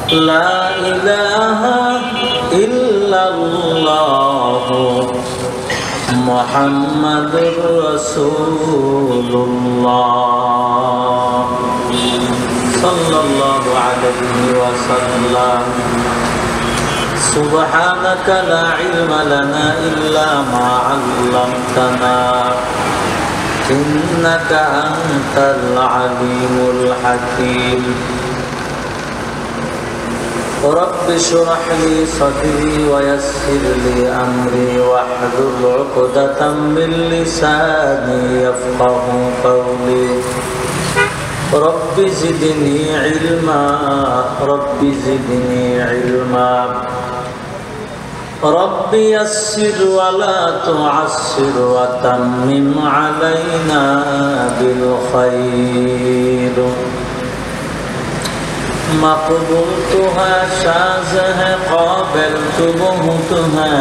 লা ইলাহা ইল্লাল্লাহ মুহাম্মাদুর রাসূলুল্লাহ সাল্লাল্লাহু আলাইহি ওয়াসাল্লাম। সুবহানাকা লা ইলমা লানা ইল্লা মা 'আল্লামতানা ইন্নাকা আনতাল আলিমুল হাকীম। رب اشرح لي صدري ويسر لي أمري واحلل عقدة من لساني يفقهوا قولي رب زدني علما رب زدني علما رب يسر ولا تعسر وتمم علينا بالخير مقبولتها شازه قابلت بهتها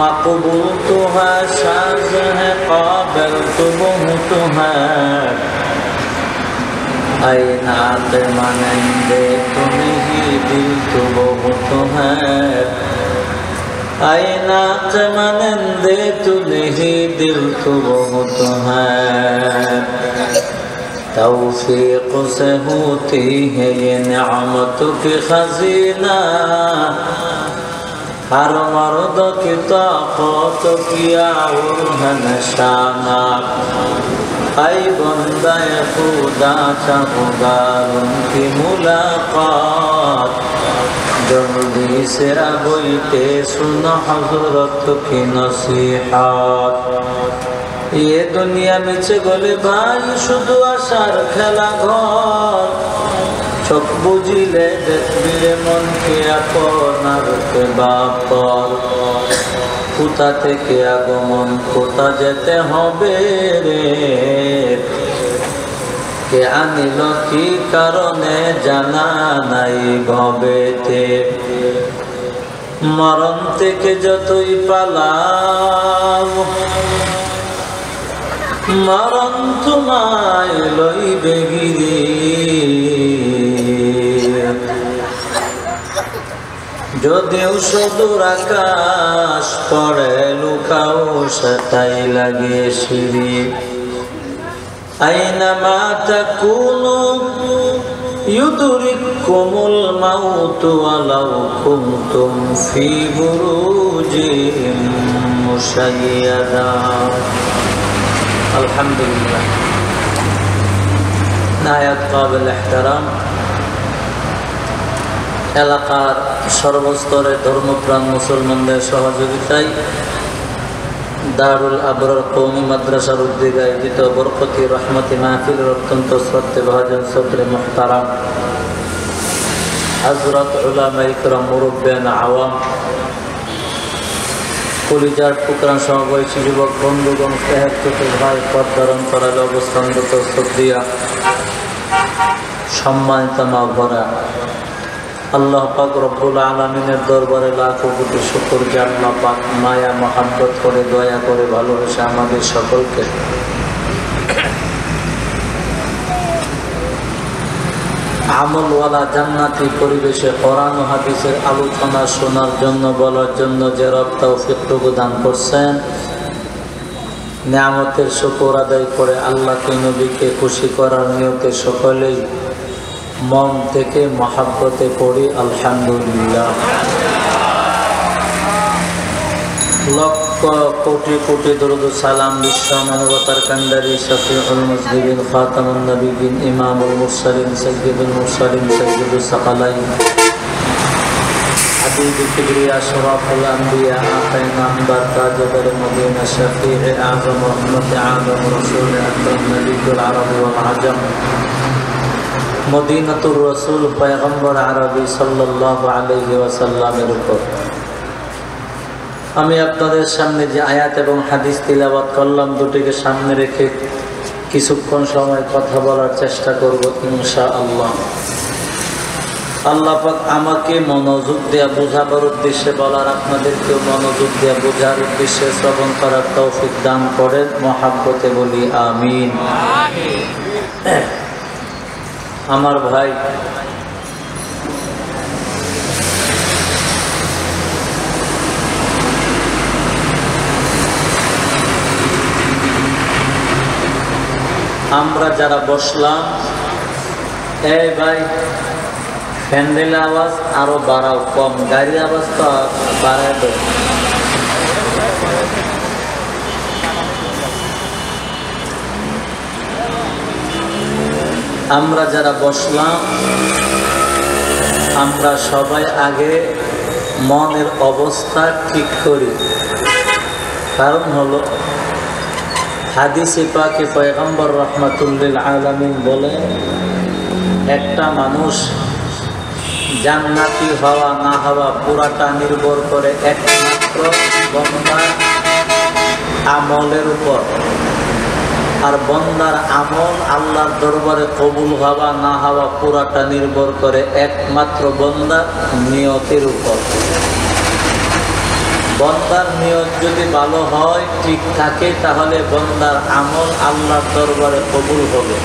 مقبولتها شازه قابلت بهتها أين من عندك नहीं दिल तो बहुत है أين من عندك नहीं दिल तो बहुत है तौफीक से होती है ये नेमतों की खजीना हर मर्द की ताकत किया और है निशाना ऐ बंदा खुदा चाहूँगा उनकी मुलाकात जल्दी से अब के सुन हज़रत की नसीहत ये दुनिया मिছে গলে ভাই শুধু আশার খেলা ঘর চোখ বুঝিলে দেখবি মনকে আপনার কে বাপর কোথা থেকে আগমন কোথা যেতে হবে রে কে আনিল কি কারণে জানা নাই ভবেতে মরণ থেকে যতই পালাও মরণ তোমায় লইবে গিরি যদিও সুদূর আকাশ পড়ে লুকাও সেটাই লাগে সিঁড়ি আইনামা তাকুনু ইউদরিকুমুল মাউতু ওয়ালাউ কুনতুম ফি বুরুজিন মুশাইয়াদা। আলহামদুলিল্লাহ। নায়াত কাবিল ইহতারাম এলাকার সর্বস্তরের ধর্মপ্রাণ মুসলমানদের সহযোগিতায় দারুল আবরার কওমি মাদ্রাসার উদ্যোগে আয়োজিত বরকতি রহমতি মাহফিলের অত্যন্ত শ্রদ্ধেভাজন সদরে মুহতারাম হযরত উলামা ইকরাম মুরব্বিয়ান আওয়াম কলিজার টুকরা সমবয়সী যুবক বন্ধুগণ তেহাত্তর ভাই পদ ধারণ করার অবস্থানগত শ্রদ্ধা সম্মানিত মা ভরা আল্লাহ পাক রব্বুল আলামিনের দরবারে লাখো কোটি শুকর যে আল্লাহ পাক মায়া মহব্বত করে দয়া করে ভালোবেসে আমাদের সকলকে আমলওয়ালা জান্নাতি পরিবেশে কোরআন ও হাদিসের আলোচনা শোনার জন্য বলার জন্য যে রব তৌফিকটুকু দান করছেন নিয়ামতের শুকর আদায় করে আল্লাহকে নবীকে খুশি করার নিয়তে সকলেই মন থেকে মহব্বতে পড়ি আলহামদুলিল্লাহ। লক্ষ কোটি কোটি দরুদ সালাম বিশ্ব মানবতার কান্ডারি শফিউল মুজনিবিন খাতামুন নবিয়্যিন ইমামুল মুরসালিন সাইয়্যিদুল মুরসালিন সাইয়্যিদুস সাকালাইন হাবিবুল কিবরিয়া শরাফুল আম্বিয়া আকায়ে নামদার তাজদার মদিনা শফিয়ে আযম রহমতে আযম রাসূল আকরাম নবিয়ুল আরব ওয়াল আজম মদিনাতুর রাসূল পয়গম্বর আরবি সাল্লাল্লাহু আলাইহি ওয়াসাল্লামের উপর আমি আপনাদের সামনে যে আয়াত এবং হাদিস তিলাওয়াত করলাম দুটিকে সামনে রেখে কিছুক্ষণ সময় কথা বলার চেষ্টা করব ইনশাআল্লাহ। আল্লাহ পাক আমাকে মনোযোগ দিয়ে বোঝাবার উদ্দেশ্যে বলার আপনাদেরকেও মনোযোগ দিয়ে বোঝার উদ্দেশ্যে শ্রবণ করার তৌফিক দান করেন মহব্বতে বলি আমিন। আমার ভাই, আমরা যারা বসলাম, এই ভাই প্যান্ডেলের আওয়াজ আরো বাড়াও, কম গাড়ির আওয়াজ তো বাড়ায় দেয়। আমরা যারা বসলাম, আমরা সবাই আগে মনের অবস্থা ঠিক করি। কারণ হলো হাদিসে পাকে পয়গম্বর রাহমাতুল্লিল আলামিন বলেন, একটা মানুষ জান্নাতি হওয়া না হওয়া পুরাটা নির্ভর করে একমাত্র বান্দার আমলের উপর। আর বান্দার আমল আল্লাহর দরবারে কবুল হওয়া না হওয়া পুরাটা নির্ভর করে একমাত্র বান্দার নিয়তের উপর। বান্দার নিয়ত যদি ভালো হয়, ঠিক থাকে, তাহলে বান্দার আমল আল্লাহর দরবারে কবুল হবে।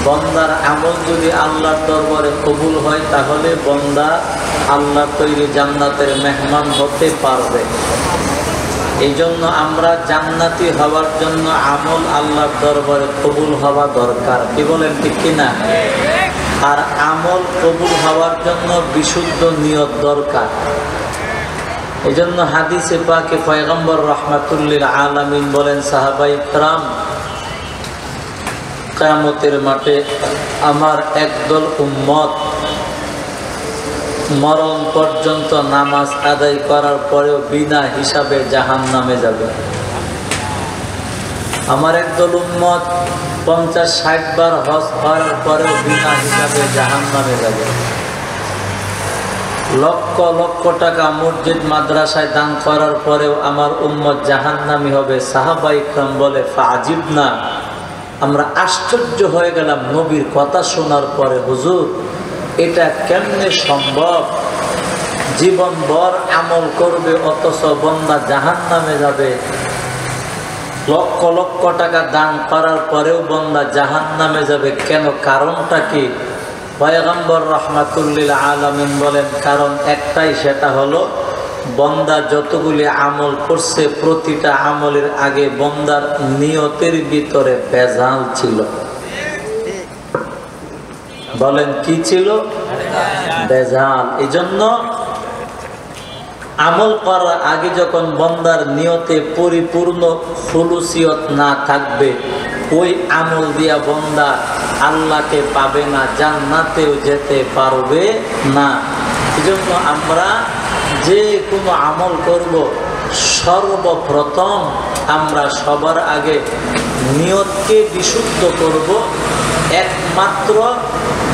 বান্দার আমল যদি আল্লাহর দরবারে কবুল হয়, তাহলে বান্দা আল্লাহর তৈরি জান্নাতের মেহমান হতে পারবে। এই জন্য আমরা জান্নাতি হওয়ার জন্য আমল আল্লাহর দরবারে কবুল হওয়া দরকার। কি বলেন, ঠিক কিনা? আর আমল কবুল হওয়ার জন্য বিশুদ্ধ নিয়ত দরকার। এই জন্য হাদিসে পাকে পয়গম্বর রাহমাতুল্লিল আলামিন বলেন, সাহাবায়ে কেরাম, কিয়ামতের মাঠে আমার একদল উম্মত মরণ পর্যন্ত নামাজ আদায় করার পরেও বিনা হিসাবে জাহান্নামে যাবে। আমার একদল উম্মত 50-60 বার হজ করার পরেও বিনা হিসাবে জাহান্নামে যাবে। লক্ষ লক্ষ টাকা মসজিদ মাদ্রাসায় দান করার পরেও আমার উম্মত জাহান্নামী হবে। সাহাবায়ে কেরাম বলে, ফাআজিবনা, আমরা আশ্চর্য হয়ে গেলাম নবীর কথা শোনার পরে, হুজুর এটা কেমনে সম্ভব? জীবনভর আমল করবে অথচ বান্দা জাহান্নামে যাবে। লক্ষ লক্ষ টাকা দান করার পরেও বান্দা জাহান্নামে যাবে, কেন? কারণটা কি? পয়গম্বর রাহমাতুল্লিল আলামিন বলেন, কারণ একটাই, সেটা হলো বান্দা যতগুলি আমল করছে প্রতিটা আমলের আগে বান্দার নিয়তের ভিতরে ভেজাল ছিল। বলেন, কি ছিল? ভেজাল। এই জন্য আমল করার আগে যখন বান্দার নিয়তে পরিপূর্ণ খুলুসিয়ত না থাকবে, ওই আমল দিয়া বান্দা আল্লাহকে পাবে না, জান্নাতেও যেতে পারবে না। এই জন্য আমরা যে কোনো আমল করব, সর্বপ্রথম আমরা সবার আগে নিয়তকে বিশুদ্ধ করব। একমাত্র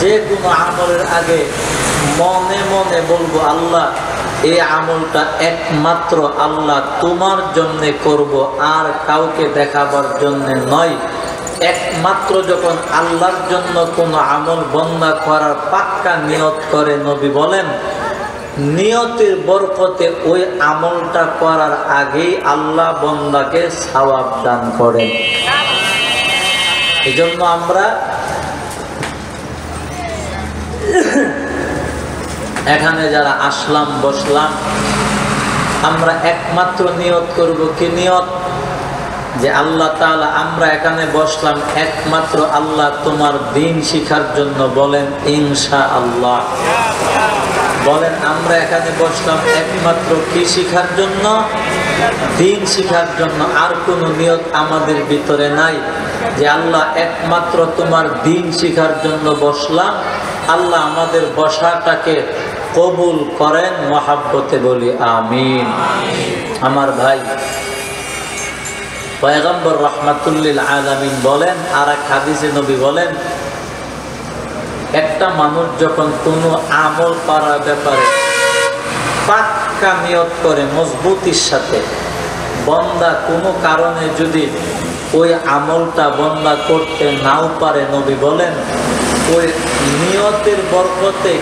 যে কোনো আমলের আগে মনে মনে বলবো, আল্লাহ এই আমলটা একমাত্র আল্লাহ তোমার জন্যে করব, আর কাউকে দেখাবার জন্যে নয়। একমাত্র যখন আল্লাহর জন্য কোনো আমল বান্দা করার পাক্কা নিয়ত করে, নবী বলেন নিয়তের বরকতে ওই আমলটা করার আগেই আল্লাহ বান্দাকে সওয়াব দান করেন। এই জন্য আমরা এখানে যারা আসলাম, বসলাম, আমরা একমাত্র নিয়ত করব। কি নিয়ত? যে আল্লাহ তাআলা, আমরা এখানে বসলাম একমাত্র আল্লাহ তোমার দ্বীন শিখার জন্য। বলেন ইনশাআল্লাহ। বলেন, আমরা এখানে বসলাম একমাত্র কি শিখার জন্য? দ্বীন শিখার জন্য। আর কোনো নিয়ত আমাদের ভিতরে নাই যে আল্লাহ একমাত্র তোমার দ্বীন শিখার জন্য বসলাম। আল্লাহ আমাদের বসাটাকে কবুল করেন, মহাব্বতে বলি আমিন। আমার ভাই, পয়গম্বর রাহমাতুল্লিল আলামিন বলেন, আর এক হাদিসে নবী বলেন, একটা মানুষ যখন কোনো আমল করার ব্যাপারে পাক্কা নিয়ত করে মজবুতির সাথে, বান্দা কোনো কারণে যদি ওই আমলটা বান্দা করতে নাও পারে, নবী বলেন ওই নিয়তের বরকতে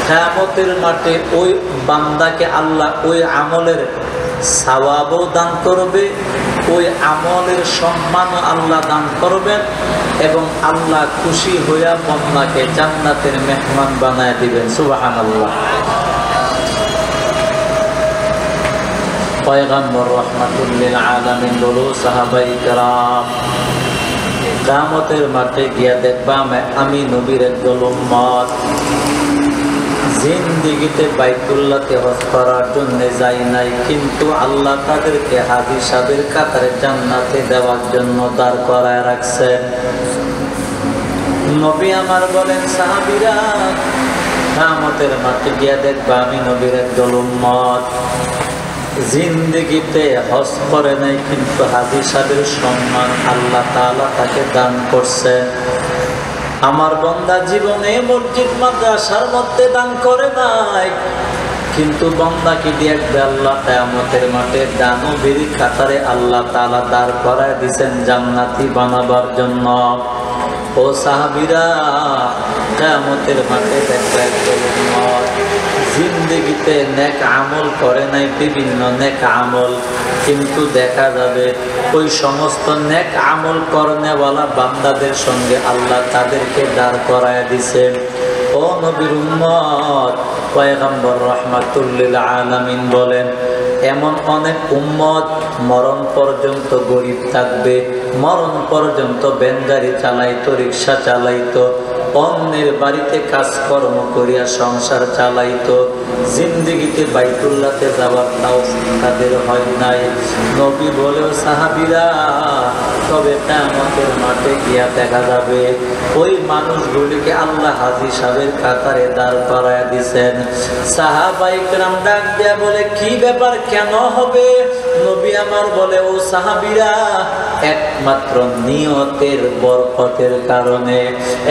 কিয়ামতের মাঠে ওই বান্দাকে আল্লাহ ওই আমলের সওয়াবও দান করবে, ওই আমলের সম্মান আল্লাহ দান করবেন এবং আল্লাহ খুশি হইয়া বান্দাকে জান্নাতের মেহমান বানায় দিবেন। সুবহানাল্লাহ। পয়গম্বর রাহমাতুল লিল আলামিন বলো সাহাবায়ে কেরাম, কিয়ামতের মাঠে গিয়া দেখবা আমি নবীর একদল উম্মত জিন্দেগিতে বাইতুল্লাহতে হজ করার জন্য যাই নাই, কিন্তু আল্লাহ তাদেরকে হাজী সাহেবের কাতারে জান্নাতে দেওয়ার জন্য দাঁড় করায় রাখছেন। নবী আমার বলেন সাহাবীরা, কিয়ামতের মাঠে গিয়া দেখবা আমি নবীর একদল উম্মত জিন্দেগিতে হজ করে নাই, কিন্তু হাজী সাহেবের সম্মান আল্লাহ তাআলা তাকে দান করছেন। আমার বান্দা জীবনে মসজিদ মাদ্রাসার মধ্যে দান করে নাই, কিন্তু বান্দাকে দেখবে আল্লাহ কিয়ামতের মাঠে দানবীর কাতারে আল্লাহ তাআলা দাঁড় করায় দিবেন জান্নাতি বানাবার জন্য। ও সাহাবীরা, কিয়ামতের মাঠে দেখবে একদল উম্মত জিন্দেগিতে নেক আমল করে নাই, বিভিন্ন নেক আমল, কিন্তু দেখা যাবে ওই সমস্ত নেক আমল করনেওয়ালা বান্দাদের সঙ্গে আল্লাহ তাদেরকে দাঁড় করায় দিছেন। ও নবীর উম্মত, পয়গম্বর রাহমাতুল লিল আলামিন বলেন এমন অনেক উম্মত মরণ পর্যন্ত গরিব থাকবে, মরণ পর্যন্ত ভ্যানগাড়ি চালাইতো, রিক্সা চালাইতো, অন্যের বাড়িতে কাজকর্ম করিয়া সংসার চালাইতো, জিন্দেগিতে বাইতুল্লাহতে যাওয়ার তৌফিক তাদের হয় নাই। নবী বলেও সাহাবীরা, তবে কিয়ামতের মাঠে গিয়া দেখা যাবে ওই মানুষগুলিকে আল্লাহ হাজী সাহেবের কাতারে দাঁড় করায় দিছেন। সাহাবায়ে কেরাম ডাক দিয়া বলে কি ব্যাপার, কেন হবে? নবী আমার বলে ও সাহাবীরা, একমাত্র নিয়তের বরকতের কারণে।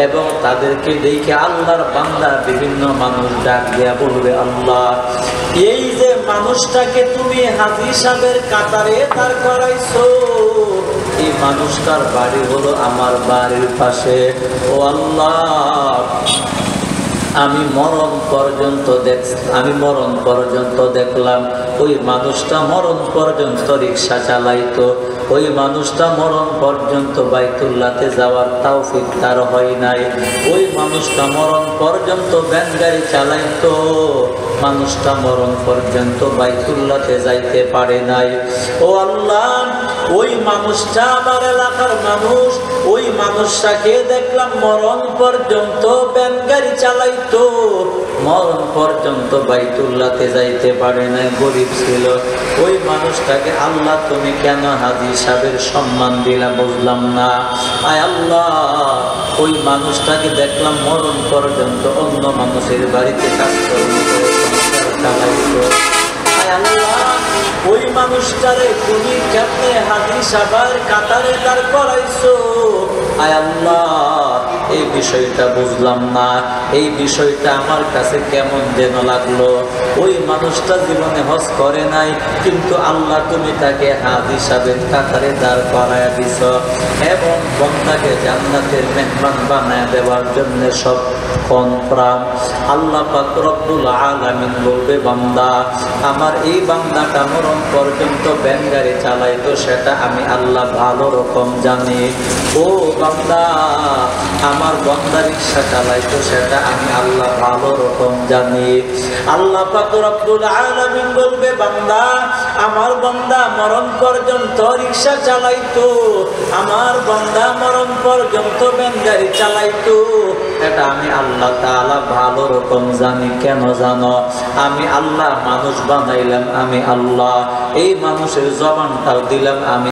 এবং তাদেরকে দেখে আল্লাহর বান্দা বিভিন্ন মানুষ ডাক দিয়া বলবে, আল্লাহ এই যে মানুষটাকে তুমি হাজী সাহেবের কাতারে দাঁড় করাইছো, এই মানুষটার বাড়ি হলো আমার বাড়ির পাশে। ও আল্লাহ, আমি মরণ পর্যন্ত দেখলাম ওই মানুষটা মরণ পর্যন্ত রিক্সা চালাইতো, ওই মানুষটা মরণ পর্যন্ত বাইতুল্লাহতে যাওয়ার তৌফিক তার হয় নাই, ওই মানুষটা মরণ পর্যন্ত ভ্যান গাড়ি চালাইতো, মানুষটা মরণ পর্যন্ত বাইতুল্লাহতে যাইতে পারে নাই। ও আল্লাহ, ওই মানুষটা আমার এলাকার মানুষ, ওই মানুষটাকে দেখলাম মরণ পর্যন্ত ভ্যান গাড়ি চালাইতো, মরণ পর্যন্ত বাইতুল্লাহতে যাইতে পারে নাই, গরিব ছিল। ওই মানুষটাকে আল্লাহ তুমি কেন হাজী সাহেবের সম্মান দিলা বুঝলাম না। আয় আল্লাহ, ওই মানুষটাকে দেখলাম মরণ পর্যন্ত অন্য মানুষের বাড়িতে কাজকর্ম করে সংসার চালাইতো। আয় আল্লাহ, ওই মানুষটারে তুমি কেমনে হাজী সাহেবের কাতারে দাঁড় করাইছো? আয় আল্লাহ, এই বিষয়টা বুঝলাম না, এই বিষয়টা আমার কাছে কেমন যেন লাগলো। ওই মানুষটা জীবনে হজ করে নাই, কিন্তু আল্লাহ তুমি তাকে হাজী সাহেবের কাতারে দাঁড় করায় দিছ এবং বান্দাকে জান্নাতের মেহমান বানায় দেওয়ার জন্য সব প্রাণ আল্লাহ পাক রব্বুল আলামিন বলবে, বান্দা আমার এই বান্দাটা মরণ পর্যন্ত ভ্যান গাড়ি চালাইতো, সেটা আমি আল্লাহ ভালো রকম জানি। ও বান্দা, আমার বান্দা রিক্সা চালাইতো, সেটা আমি আল্লাহ ভালো রকম জানি। আল্লাহ পাক রব্বুল আলামিন বলবে, বান্দা আমার বান্দা মরণ পর্যন্ত রিক্সা চালাইতো, আমার বান্দা মরণ পর্যন্ত ভ্যান গাড়ি চালাইতো, এটা আমি আল্লাহ তাআলা ভালো রকম জানি। কেন জানো? আমি আল্লাহ মানুষ বানাইলাম, আমি আল্লাহ এই মানুষের জবানটাও দিলাম আমি